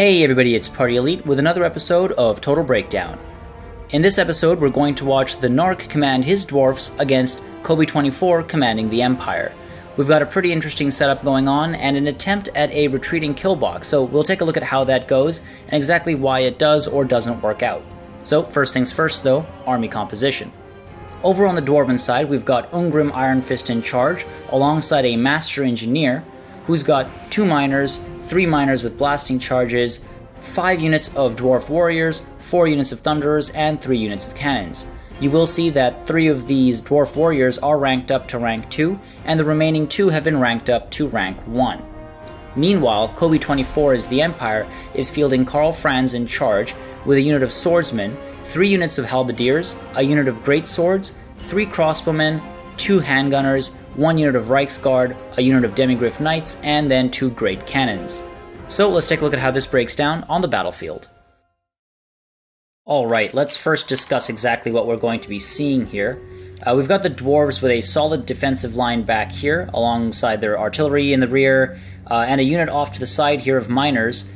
Hey everybody, it's Party Elite with another episode of Total Breakdown. In this episode, we're going to watch Th3Nark command his dwarfs against kobe24 commanding the Empire. We've got a pretty interesting setup going on and an attempt at a retreating killbox, so we'll take a look at how that goes and exactly why it does or doesn't work out. So first things first though, army composition. Over on the Dwarven side, we've got Ungrim Iron Fist in charge alongside a Master Engineer who's got 2 miners, 3 miners with blasting charges, 5 units of Dwarf Warriors, 4 units of Thunderers, and 3 units of Cannons. You will see that 3 of these Dwarf Warriors are ranked up to rank 2, and the remaining 2 have been ranked up to rank 1. Meanwhile, kobe24 as the Empire is fielding Karl Franz in charge with a unit of Swordsmen, 3 units of Halberdiers, a unit of Great Swords, 3 Crossbowmen, 2 Handgunners, 1 unit of Reiksguard, a unit of Demigryph Knights, and then 2 Great Cannons. So let's take a look at how this breaks down on the battlefield. Alright, let's first discuss exactly what we're going to be seeing here. We've got the Dwarves with a solid defensive line back here, alongside their artillery in the rear, and a unit off to the side here of miners,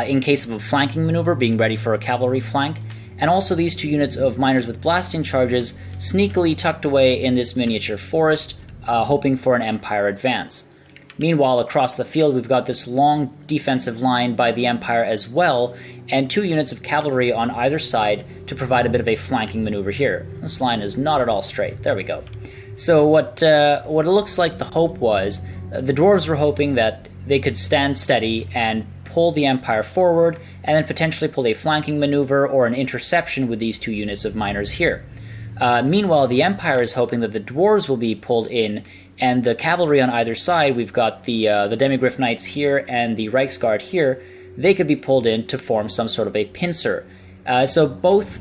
in case of a flanking maneuver, being ready for a cavalry flank, and also these 2 units of miners with blasting charges sneakily tucked away in this miniature forest, hoping for an Empire advance. Meanwhile, across the field we've got this long defensive line by the Empire as well, and 2 units of cavalry on either side to provide a bit of a flanking maneuver here. This line is not at all straight. There we go. So what it looks like the hope was, the Dwarves were hoping that they could stand steady and pull the Empire forward, and then potentially pull a flanking maneuver or an interception with these 2 units of miners here. Meanwhile, the Empire is hoping that the Dwarves will be pulled in, and the cavalry on either side, we've got the Demigryph Knights here and the Reiksguard here, they could be pulled in to form some sort of a pincer. So both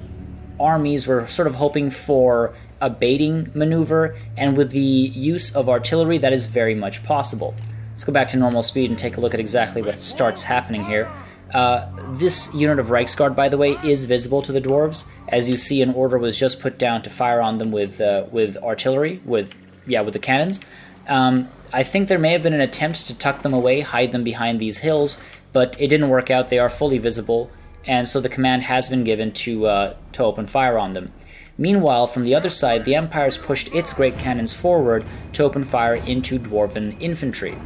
armies were sort of hoping for a baiting maneuver, and with the use of artillery, that is very much possible. Let's go back to normal speed and take a look at exactly what starts happening here. This unit of Reiksguard, by the way, is visible to the Dwarves. As you see, an order was just put down to fire on them with artillery, with the cannons. I think there may have been an attempt to tuck them away, hide them behind these hills, but it didn't work out. They are fully visible, and so the command has been given to open fire on them. Meanwhile, from the other side, the Empire's pushed its great cannons forward to open fire into Dwarven infantry.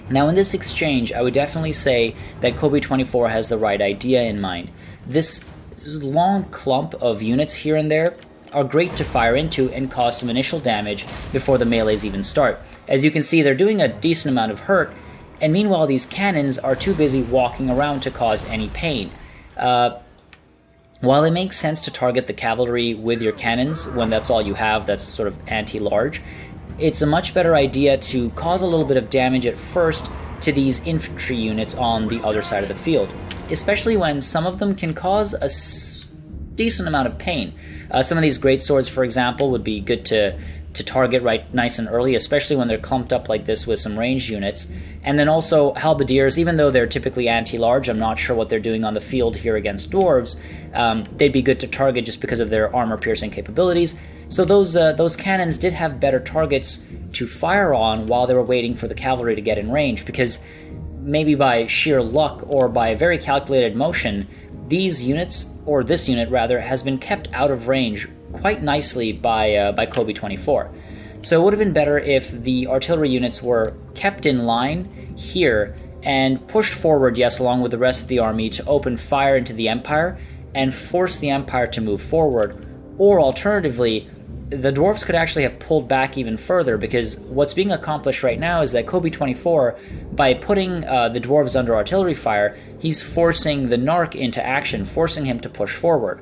Now in this exchange, I would definitely say that kobe24 has the right idea in mind. This long clump of units here and there are great to fire into and cause some initial damage before the melees even start. As you can see, they're doing a decent amount of hurt, and meanwhile these cannons are too busy walking around to cause any pain. While it makes sense to target the cavalry with your cannons when that's all you have, that's sort of anti-large, it's a much better idea to cause a little bit of damage at first to these infantry units on the other side of the field, especially when some of them can cause a decent amount of pain. Some of these great swords, for example, would be good to target right nice and early, especially when they're clumped up like this with some ranged units. And then also Halberdiers, even though they're typically anti-large, I'm not sure what they're doing on the field here against Dwarves, they'd be good to target just because of their armor-piercing capabilities. So those cannons did have better targets to fire on while they were waiting for the cavalry to get in range, because maybe by sheer luck or by a very calculated motion, these units, or this unit rather, has been kept out of range quite nicely by kobe24. So it would have been better if the artillery units were kept in line here and pushed forward, yes, along with the rest of the army to open fire into the Empire and force the Empire to move forward. Or alternatively, the Dwarves could actually have pulled back even further, because what's being accomplished right now is that kobe24, by putting the Dwarves under artillery fire, he's forcing the Nark into action, forcing him to push forward.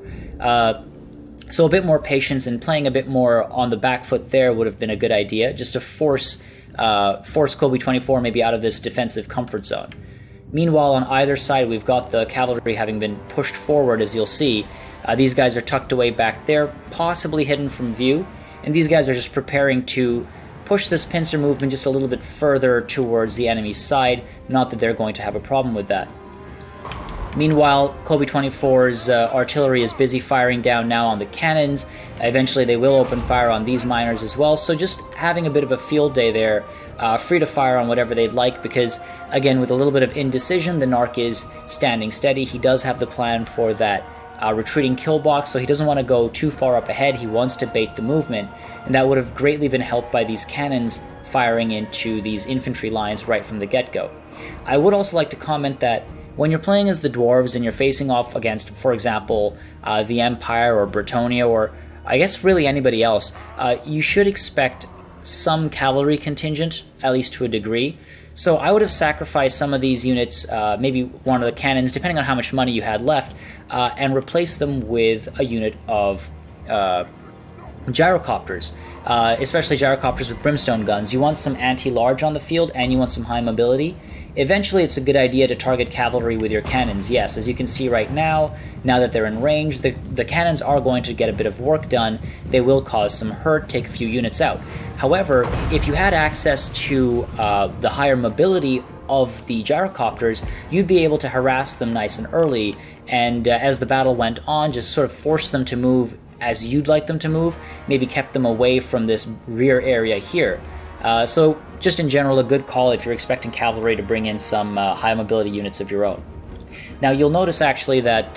So a bit more patience and playing a bit more on the back foot there would have been a good idea, just to force kobe24 maybe out of this defensive comfort zone. Meanwhile, on either side, we've got the cavalry having been pushed forward, as you'll see. These guys are tucked away back there, possibly hidden from view, and these guys are just preparing to push this pincer movement just a little bit further towards the enemy's side, not that they're going to have a problem with that. Meanwhile, kobe24's artillery is busy firing down now on the cannons. Eventually they will open fire on these miners as well, so just having a bit of a field day there free to fire on whatever they'd like, because, again, with a little bit of indecision, the Nark is standing steady. He does have the plan for that retreating killbox, so he doesn't want to go too far up ahead. He wants to bait the movement, and that would have greatly been helped by these cannons firing into these infantry lines right from the get-go. I would also like to comment that when you're playing as the Dwarves and you're facing off against, for example, the Empire or Bretonnia, or I guess really anybody else, you should expect some cavalry contingent, at least to a degree. So I would have sacrificed some of these units, maybe one of the cannons, depending on how much money you had left, and replaced them with a unit of gyrocopters, especially gyrocopters with brimstone guns. You want some anti-large on the field, and you want some high mobility. Eventually, it's a good idea to target cavalry with your cannons. Yes, as you can see right now that they're in range, the cannons are going to get a bit of work done. They will cause some hurt, take a few units out. However, if you had access to the higher mobility of the gyrocopters, you'd be able to harass them nice and early, and as the battle went on, just sort of force them to move as you'd like them to move, maybe kept them away from this rear area here. So just in general, a good call if you're expecting cavalry to bring in some high mobility units of your own. Now you'll notice actually that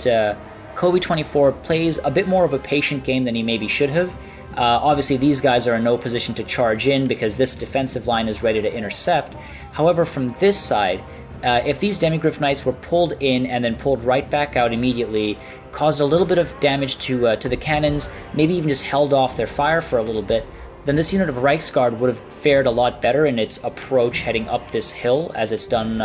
kobe24 plays a bit more of a patient game than he maybe should have. Obviously these guys are in no position to charge in because this defensive line is ready to intercept. However, from this side, if these Demigryph Knights were pulled in and then pulled right back out immediately, caused a little bit of damage to the cannons, maybe even just held off their fire for a little bit, then this unit of Reichsguard would have fared a lot better in its approach heading up this hill, as it's done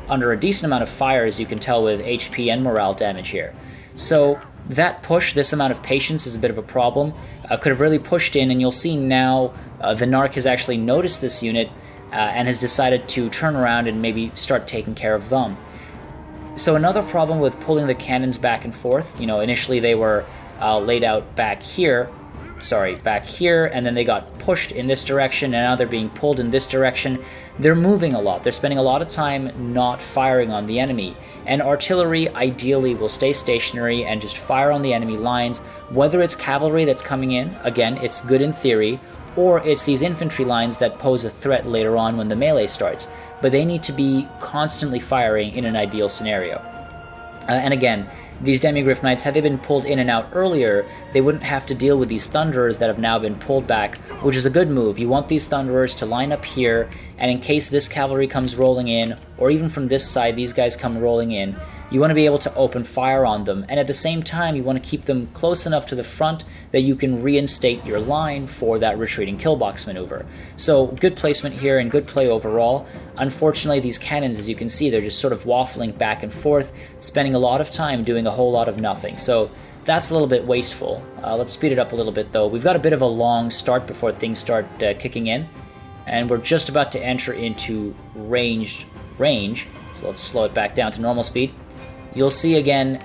under a decent amount of fire, as you can tell with HP and morale damage here. So that push, this amount of patience, is a bit of a problem. Could have really pushed in, and you'll see now Th3Nark has actually noticed this unit and has decided to turn around and maybe start taking care of them. So another problem with pulling the cannons back and forth, initially they were laid out back here, and then they got pushed in this direction, and now they're being pulled in this direction. They're moving a lot. They're spending a lot of time not firing on the enemy. And artillery ideally will stay stationary and just fire on the enemy lines, whether it's cavalry that's coming in, again, it's good in theory, or it's these infantry lines that pose a threat later on when the melee starts. But they need to be constantly firing in an ideal scenario. And again, these Demigryph Knights, had they been pulled in and out earlier, they wouldn't have to deal with these Thunderers that have now been pulled back, which is a good move. You want these Thunderers to line up here, and in case this cavalry comes rolling in, or even from this side these guys come rolling in, you want to be able to open fire on them, and at the same time you want to keep them close enough to the front that you can reinstate your line for that retreating killbox maneuver. So good placement here and good play overall. Unfortunately, these cannons, as you can see, they're just sort of waffling back and forth, spending a lot of time doing a whole lot of nothing. So that's a little bit wasteful. Let's speed it up a little bit though. We've got a bit of a long start before things start kicking in, and we're just about to enter into range. So let's slow it back down to normal speed. You'll see again,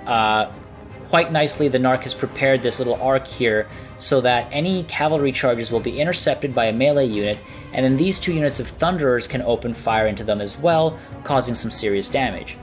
quite nicely, the Nark has prepared this little arc here so that any cavalry charges will be intercepted by a melee unit, and then these two units of Thunderers can open fire into them as well, causing some serious damage.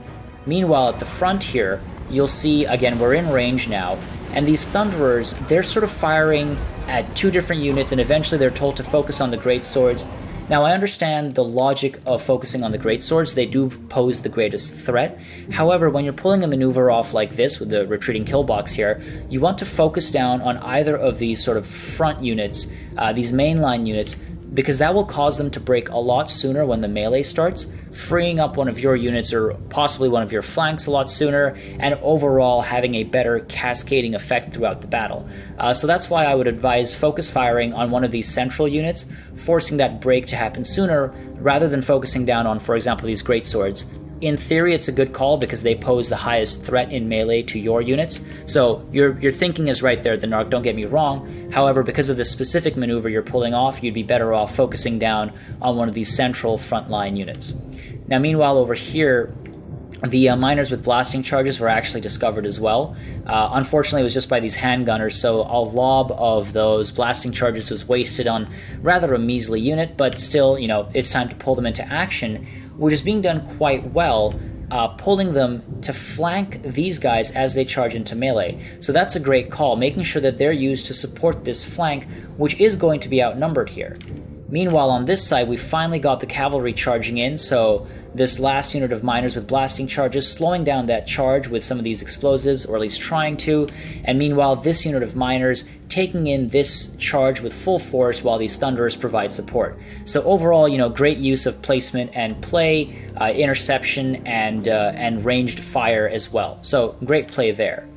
Meanwhile, at the front here, you'll see, again, we're in range now, and these Thunderers, they're sort of firing at two different units, and eventually they're told to focus on the greatswords. Now, I understand the logic of focusing on the greatswords. They do pose the greatest threat. However, when you're pulling a maneuver off like this with the retreating killbox here, you want to focus down on either of these sort of front units, these mainline units, because that will cause them to break a lot sooner when the melee starts, freeing up one of your units or possibly one of your flanks a lot sooner, and overall having a better cascading effect throughout the battle. So that's why I would advise focus firing on one of these central units, forcing that break to happen sooner, rather than focusing down on, for example, these greatswords. In theory, it's a good call because they pose the highest threat in melee to your units. So your thinking is right there, Th3Nark, don't get me wrong. However, because of the specific maneuver you're pulling off, you'd be better off focusing down on one of these central frontline units. Now, meanwhile, over here, the miners with blasting charges were actually discovered as well. Unfortunately, it was just by these handgunners, so a lob of those blasting charges was wasted on rather a measly unit, but still, it's time to pull them into action, which is being done quite well, pulling them to flank these guys as they charge into melee. So that's a great call, making sure that they're used to support this flank, which is going to be outnumbered here. Meanwhile, on this side, we finally got the cavalry charging in, so this last unit of miners with blasting charges slowing down that charge with some of these explosives, or at least trying to, and meanwhile, this unit of miners taking in this charge with full force while these thunderers provide support. So overall, great use of placement and play, interception, and ranged fire as well. So great play there.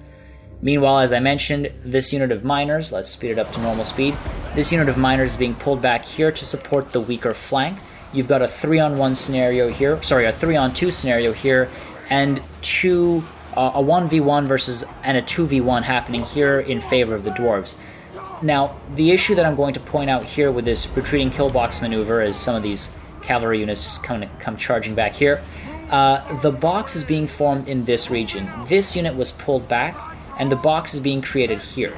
Meanwhile, as I mentioned, this unit of miners, let's speed it up to normal speed, this unit of miners is being pulled back here to support the weaker flank. You've got a 3-on-1 scenario here, sorry, a 3-on-2 scenario here, and a 1v1 versus and a 2v1 happening here in favor of the Dwarves. Now, the issue that I'm going to point out here with this retreating killbox maneuver, as some of these cavalry units just come charging back here, the box is being formed in this region. This unit was pulled back, and the box is being created here.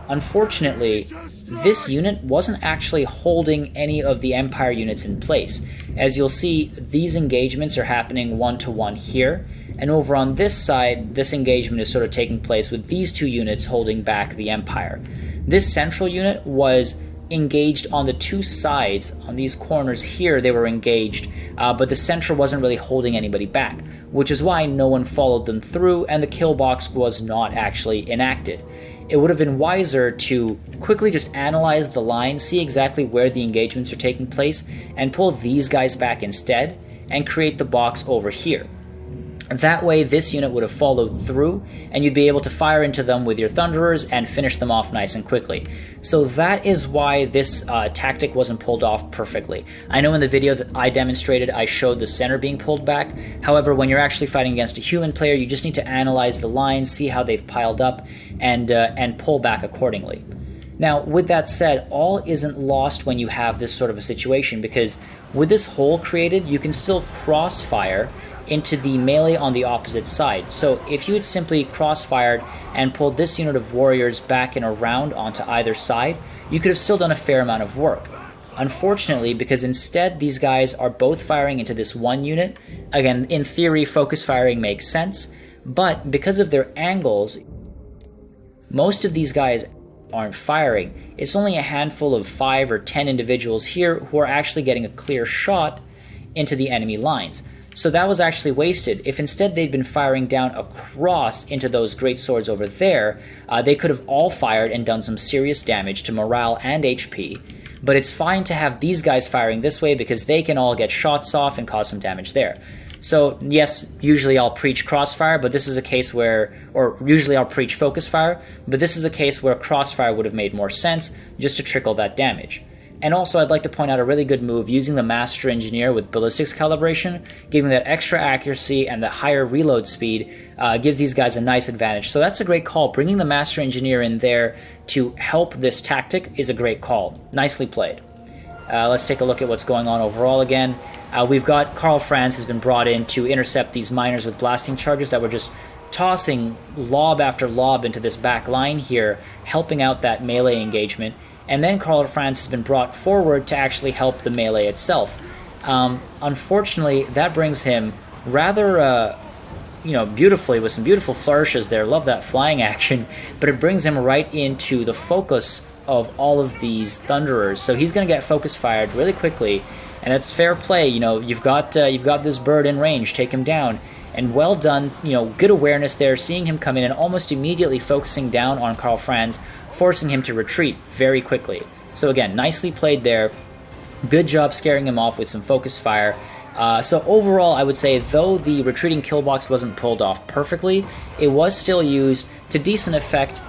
Unfortunately, this unit wasn't actually holding any of the Empire units in place. As you'll see, these engagements are happening one-to-one here, and over on this side, this engagement is sort of taking place with these two units holding back the Empire. This central unit was engaged on the two sides. On these corners here, they were engaged, but the central wasn't really holding anybody back, which is why no one followed them through and the kill box was not actually enacted. It would have been wiser to quickly just analyze the line, see exactly where the engagements are taking place, and pull these guys back instead, and create the box over here. That way, this unit would have followed through, and you'd be able to fire into them with your Thunderers and finish them off nice and quickly. So that is why this tactic wasn't pulled off perfectly. I know in the video that I demonstrated, I showed the center being pulled back. However, when you're actually fighting against a human player, you just need to analyze the lines, see how they've piled up, and pull back accordingly. Now, with that said, all isn't lost when you have this sort of a situation, because with this hole created, you can still crossfire into the melee on the opposite side. So if you had simply crossfired and pulled this unit of warriors back and around onto either side, you could have still done a fair amount of work. Unfortunately, because instead these guys are both firing into this one unit, again, in theory, focus firing makes sense, but because of their angles, most of these guys aren't firing. It's only a handful of 5 or 10 individuals here who are actually getting a clear shot into the enemy lines. So that was actually wasted. If instead they'd been firing down across into those great swords over there, they could have all fired and done some serious damage to morale and HP. But it's fine to have these guys firing this way because they can all get shots off and cause some damage there. So yes, usually I'll preach crossfire, but this is a case where, or usually I'll preach focus fire, but this is a case where crossfire would have made more sense just to trickle that damage. And also, I'd like to point out a really good move using the Master Engineer with ballistics calibration, giving that extra accuracy and the higher reload speed gives these guys a nice advantage. So that's a great call. Bringing the Master Engineer in there to help this tactic is a great call. Nicely played. Let's take a look at what's going on overall again. We've got Karl Franz has been brought in to intercept these miners with blasting charges that were just tossing lob after lob into this back line here, helping out that melee engagement. And then Karl Franz has been brought forward to actually help the melee itself. Unfortunately, that brings him rather, beautifully, with some beautiful flourishes there. Love that flying action. But it brings him right into the focus of all of these Thunderers. So he's going to get focus fired really quickly. And it's fair play. You've got this bird in range. Take him down. And well done, good awareness there, seeing him come in and almost immediately focusing down on Karl Franz, forcing him to retreat very quickly. So again, nicely played there. Good job scaring him off with some focus fire. So overall, I would say, though the retreating kill box wasn't pulled off perfectly, it was still used to decent effect,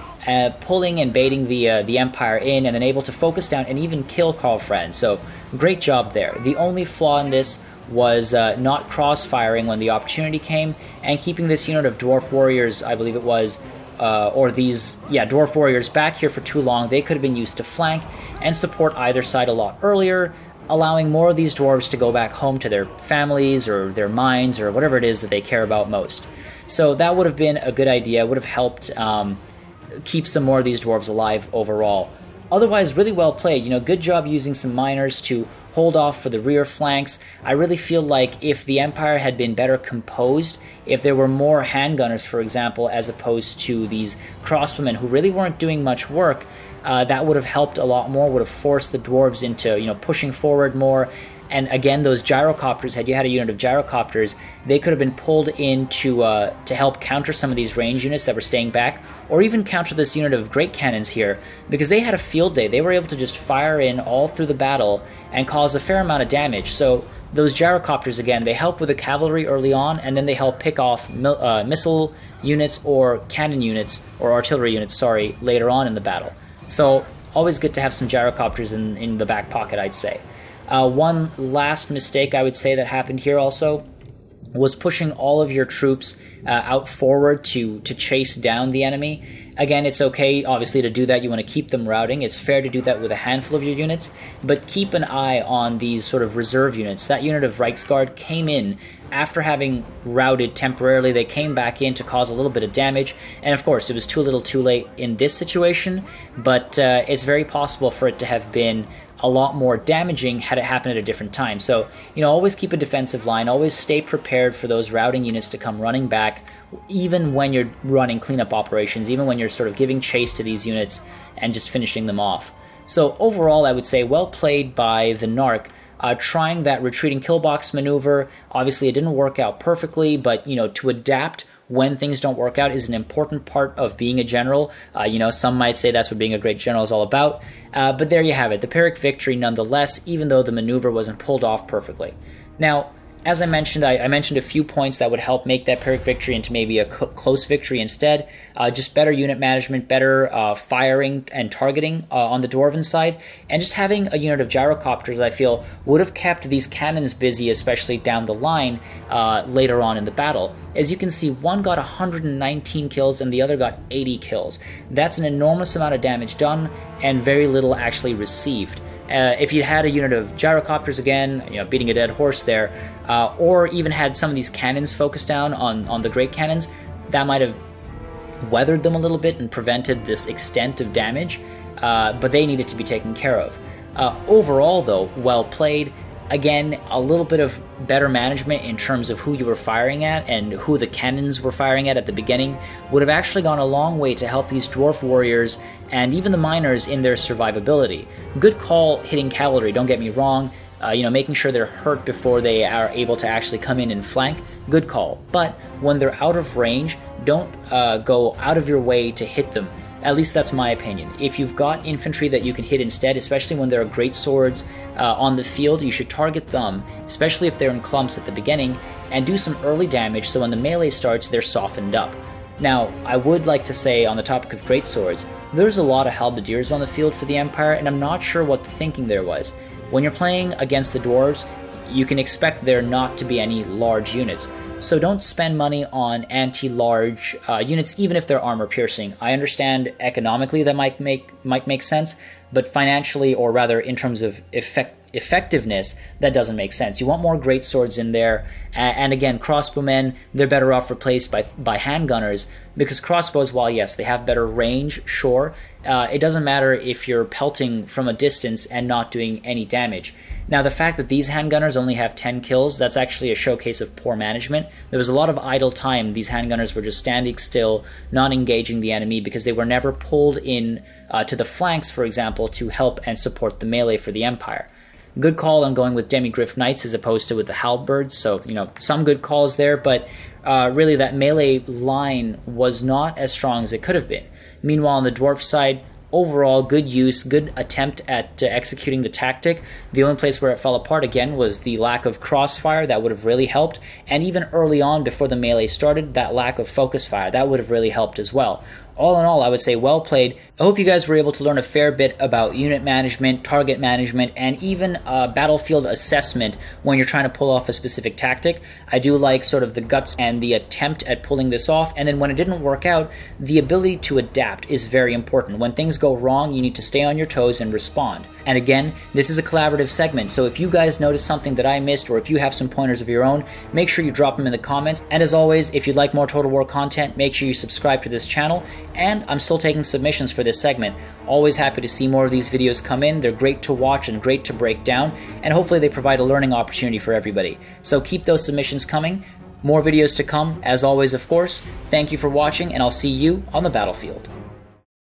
pulling and baiting the Empire in and then able to focus down and even kill Karl Franz. So great job there. The only flaw in this was not cross-firing when the opportunity came, and keeping this unit of Dwarf Warriors, I believe it was, Dwarf Warriors back here for too long. They could have been used to flank and support either side a lot earlier, allowing more of these dwarves to go back home to their families or their mines or whatever it is that they care about most. So that would have been a good idea, would have helped keep some more of these dwarves alive overall. Otherwise, really well played. Good job using some miners to hold off for the rear flanks. I really feel like if the Empire had been better composed, if there were more handgunners, for example, as opposed to these crossbowmen who really weren't doing much work, that would have helped a lot more, would have forced the dwarves into, you know, pushing forward more. And again, those gyrocopters, had you had a unit of gyrocopters, they could have been pulled in to help counter some of these range units that were staying back, or even counter this unit of great cannons here, because they had a field day. They were able to just fire in all through the battle and cause a fair amount of damage. So those gyrocopters, again, they help with the cavalry early on, and then they help pick off missile units or cannon units, or artillery units, sorry, later on in the battle. So always good to have some gyrocopters in the back pocket, I'd say. One last mistake I would say that happened here also was pushing all of your troops out forward to chase down the enemy. Again, it's okay, obviously, to do that. You want to keep them routing. It's fair to do that with a handful of your units, but keep an eye on these sort of reserve units. That unit of Reichsguard came in after having routed temporarily. They came back in to cause a little bit of damage, and of course, it was too little too late in this situation, but it's very possible for it to have been a lot more damaging had it happened at a different time. So, you know, always keep a defensive line, always stay prepared for those routing units to come running back, even when you're running cleanup operations, even when you're sort of giving chase to these units and just finishing them off. So overall, I would say well played by the Nark, trying that retreating killbox maneuver. Obviously, it didn't work out perfectly, but, you know, to adapt when things don't work out is an important part of being a general. You know, some might say that's what being a great general is all about. But there you have it, the Pyrrhic victory nonetheless, even though the maneuver wasn't pulled off perfectly. Now, as I mentioned, I mentioned a few points that would help make that Pyrrhic victory into maybe a close victory instead. Just better unit management, better firing and targeting on the Dwarven side, and just having a unit of gyrocopters, I feel, would have kept these cannons busy, especially down the line later on in the battle. As you can see, one got 119 kills and the other got 80 kills. That's an enormous amount of damage done and very little actually received. If you had a unit of gyrocopters, again, you know, beating a dead horse there, or even had some of these cannons focused down on the great cannons, that might have weathered them a little bit and prevented this extent of damage, but they needed to be taken care of. Overall, though, well played. Again, a little bit of better management in terms of who you were firing at and who the cannons were firing at the beginning would have actually gone a long way to help these dwarf warriors and even the miners in their survivability. Good call hitting cavalry, don't get me wrong, you know, making sure they're hurt before they are able to actually come in and flank, good call. But when they're out of range, don't go out of your way to hit them. At least that's my opinion. If you've got infantry that you can hit instead, especially when there are great swords on the field, you should target them, especially if they're in clumps at the beginning, and do some early damage so when the melee starts, they're softened up. Now, I would like to say, on the topic of great swords, there's a lot of halberdiers on the field for the Empire, and I'm not sure what the thinking there was. When you're playing against the dwarves, you can expect there not to be any large units. So don't spend money on anti-large units, even if they're armor-piercing. I understand economically that might make sense, but financially, or rather in terms of effectiveness, that doesn't make sense. You want more great swords in there, and again, crossbowmen, they're better off replaced by handgunners, because crossbows, while yes, they have better range, sure, it doesn't matter if you're pelting from a distance and not doing any damage. Now, the fact that these handgunners only have 10 kills, that's actually a showcase of poor management. There was a lot of idle time. These handgunners were just standing still, not engaging the enemy, because they were never pulled in to the flanks, for example, to help and support the melee for the Empire. Good call on going with Demigryph Knights as opposed to with the halberds, so, you know, some good calls there, but really that melee line was not as strong as it could have been. Meanwhile, on the dwarf side, overall, good use, good attempt at executing the tactic. The only place where it fell apart, again, was the lack of crossfire. That would have really helped. And even early on, before the melee started, that lack of focus fire, that would have really helped as well. All in all, I would say well played. I hope you guys were able to learn a fair bit about unit management, target management, and even battlefield assessment when you're trying to pull off a specific tactic. I do like sort of the guts and the attempt at pulling this off, and then when it didn't work out, the ability to adapt is very important. When things go wrong, you need to stay on your toes and respond. And again, this is a collaborative segment, so if you guys notice something that I missed, or if you have some pointers of your own, make sure you drop them in the comments. And as always, if you'd like more Total War content, make sure you subscribe to this channel. And I'm still taking submissions for this segment. Always happy to see more of these videos come in. They're great to watch and great to break down, and hopefully they provide a learning opportunity for everybody. So keep those submissions coming. More videos to come, as always, of course. Thank you for watching, and I'll see you on the battlefield.